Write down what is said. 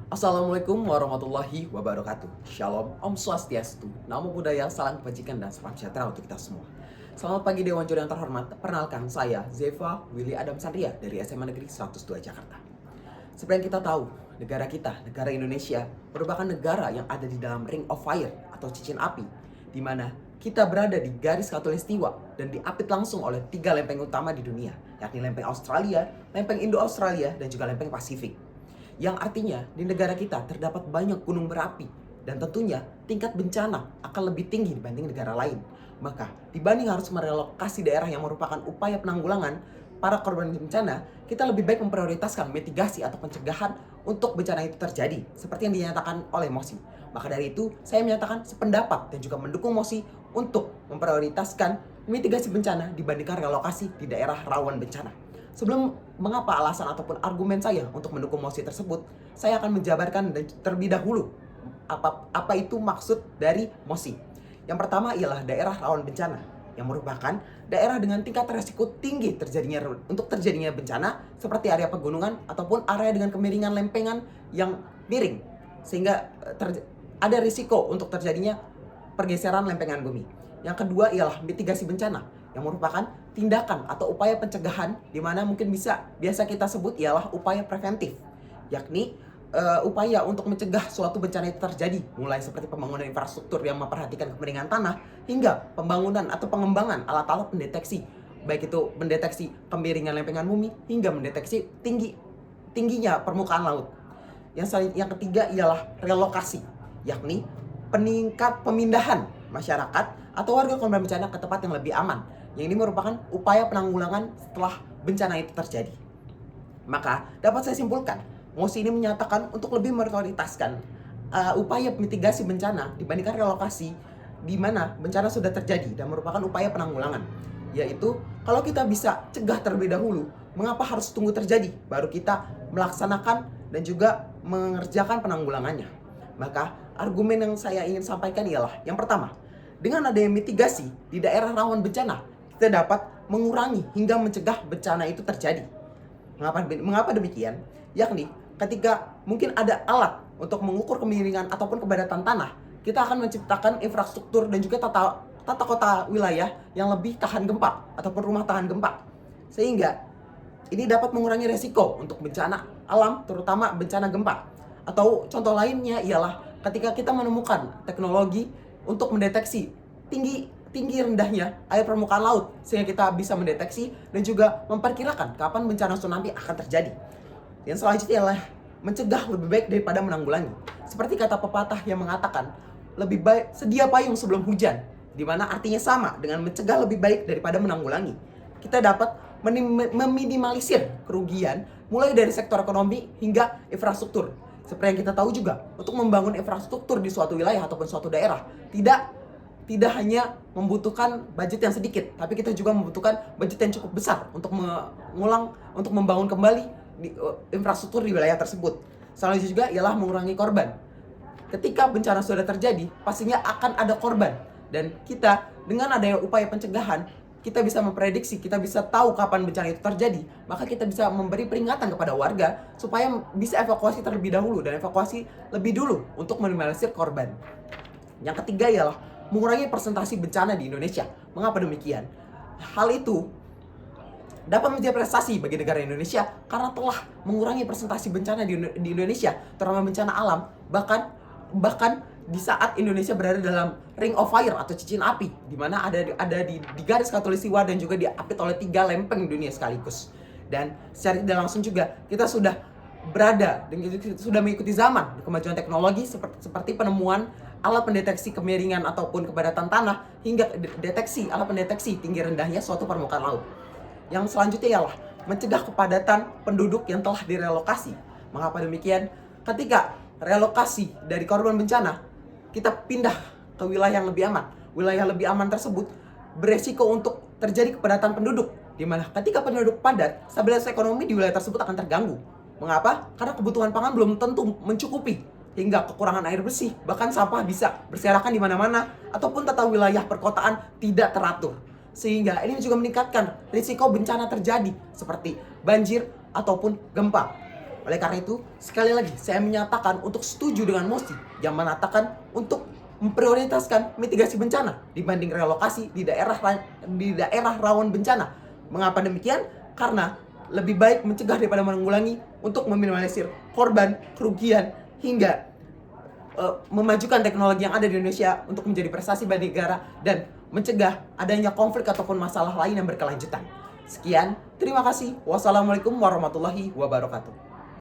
Assalamualaikum warahmatullahi wabarakatuh. Shalom, Om Swastiastu, Namo Buddhaya, salam kebajikan dan salam sejahtera untuk kita semua. Selamat pagi Dewan Juri yang terhormat. Perkenalkan saya Zeva Willy Adam Sandria dari SMA Negeri 102 Jakarta. Seperti yang kita tahu, negara kita, negara Indonesia, merupakan negara yang ada di dalam Ring of Fire atau cincin api, di mana kita berada di garis khatulistiwa dan diapit langsung oleh 3 lempeng utama di dunia, yakni lempeng Australia, lempeng Indo-Australia, dan juga lempeng Pasifik. Yang artinya di negara kita terdapat banyak gunung berapi dan tentunya tingkat bencana akan lebih tinggi dibanding negara lain. Maka dibanding harus merelokasi daerah yang merupakan upaya penanggulangan para korban bencana, kita lebih baik memprioritaskan mitigasi atau pencegahan untuk bencana itu terjadi, seperti yang dinyatakan oleh MOSI. Maka dari itu, saya menyatakan sependapat dan juga mendukung MOSI untuk memprioritaskan mitigasi bencana dibandingkan relokasi di daerah rawan bencana. Sebelum mengapa alasan ataupun argumen saya untuk mendukung mosi tersebut, saya akan menjabarkan terlebih dahulu apa itu maksud dari mosi. Yang pertama ialah daerah rawan bencana, yang merupakan daerah dengan tingkat resiko tinggi terjadinya bencana seperti area pegunungan ataupun area dengan kemiringan lempengan yang miring, sehingga ada risiko untuk terjadinya pergeseran lempengan bumi. Yang kedua ialah mitigasi bencana, yang merupakan tindakan atau upaya pencegahan, di mana mungkin biasa kita sebut ialah upaya preventif, yakni upaya untuk mencegah suatu bencana itu terjadi, mulai seperti pembangunan infrastruktur yang memperhatikan kemiringan tanah hingga pembangunan atau pengembangan alat-alat pendeteksi, baik itu mendeteksi kemiringan lempengan bumi hingga mendeteksi tingginya permukaan laut. Yang ketiga ialah relokasi, yakni pemindahan masyarakat atau warga korban bencana ke tempat yang lebih aman. Yang ini merupakan upaya penanggulangan setelah bencana itu terjadi. Maka dapat saya simpulkan, mosi ini menyatakan untuk lebih memprioritaskan upaya mitigasi bencana dibandingkan relokasi di mana bencana sudah terjadi dan merupakan upaya penanggulangan. Yaitu kalau kita bisa cegah terlebih dahulu, mengapa harus tunggu terjadi baru kita melaksanakan dan juga mengerjakan penanggulangannya. Maka argumen yang saya ingin sampaikan ialah yang pertama, dengan adanya mitigasi di daerah rawan bencana, kita dapat mengurangi hingga mencegah bencana itu terjadi. Mengapa demikian? Yakni ketika mungkin ada alat untuk mengukur kemiringan ataupun kepadatan tanah, kita akan menciptakan infrastruktur dan juga tata kota wilayah yang lebih tahan gempa ataupun rumah tahan gempa. Sehingga ini dapat mengurangi resiko untuk bencana alam, terutama bencana gempa. Atau contoh lainnya ialah ketika kita menemukan teknologi untuk mendeteksi tinggi rendahnya air permukaan laut, sehingga kita bisa mendeteksi dan juga memperkirakan kapan bencana tsunami akan terjadi. Yang selanjutnya adalah mencegah lebih baik daripada menanggulangi. Seperti kata pepatah yang mengatakan, lebih baik sedia payung sebelum hujan, di mana artinya sama dengan mencegah lebih baik daripada menanggulangi. Kita dapat meminimalisir kerugian mulai dari sektor ekonomi hingga infrastruktur. Seperti yang kita tahu juga, untuk membangun infrastruktur di suatu wilayah ataupun suatu daerah tidak hanya membutuhkan budget yang sedikit, tapi kita juga membutuhkan budget yang cukup besar untuk membangun kembali infrastruktur di wilayah tersebut. Selanjutnya juga ialah mengurangi korban. Ketika bencana sudah terjadi, pastinya akan ada korban, dan kita dengan adanya upaya pencegahan, kita bisa memprediksi, kita bisa tahu kapan bencana itu terjadi, maka kita bisa memberi peringatan kepada warga supaya bisa evakuasi terlebih dahulu dan evakuasi lebih dulu untuk meminimalisir korban. Yang ketiga ialah mengurangi presentasi bencana di Indonesia. Mengapa demikian? Hal itu dapat menjadi prestasi bagi negara Indonesia karena telah mengurangi presentasi bencana di Indonesia, terutama bencana alam, bahkan di saat Indonesia berada dalam Ring of Fire atau cincin api, di mana ada di garis khatulistiwa dan juga diapit oleh 3 lempeng dunia sekaligus. Dan secara tidak langsung juga kita sudah berada dan sudah mengikuti zaman kemajuan teknologi seperti penemuan alat pendeteksi kemiringan ataupun kepadatan tanah hingga alat pendeteksi tinggi rendahnya suatu permukaan laut. Yang selanjutnya ialah mencegah kepadatan penduduk yang telah direlokasi. Mengapa demikian? Ketika relokasi dari korban bencana, kita pindah ke wilayah yang lebih aman. Wilayah lebih aman tersebut beresiko untuk terjadi kepadatan penduduk, di mana ketika penduduk padat, stabilitas ekonomi di wilayah tersebut akan terganggu. Mengapa? Karena kebutuhan pangan belum tentu mencukupi, hingga kekurangan air bersih, bahkan sampah bisa berserakan di mana-mana, ataupun tata wilayah perkotaan tidak teratur. Sehingga ini juga meningkatkan risiko bencana terjadi seperti banjir ataupun gempa. Oleh karena itu, sekali lagi saya menyatakan untuk setuju dengan mosi yang mengatakan untuk memprioritaskan mitigasi bencana dibanding relokasi di daerah rawan bencana. Mengapa demikian? Karena lebih baik mencegah daripada menanggulangi untuk meminimalisir korban, kerugian, hingga memajukan teknologi yang ada di Indonesia untuk menjadi prestasi bagi negara dan mencegah adanya konflik ataupun masalah lain yang berkelanjutan. Sekian, terima kasih. Wassalamualaikum warahmatullahi wabarakatuh.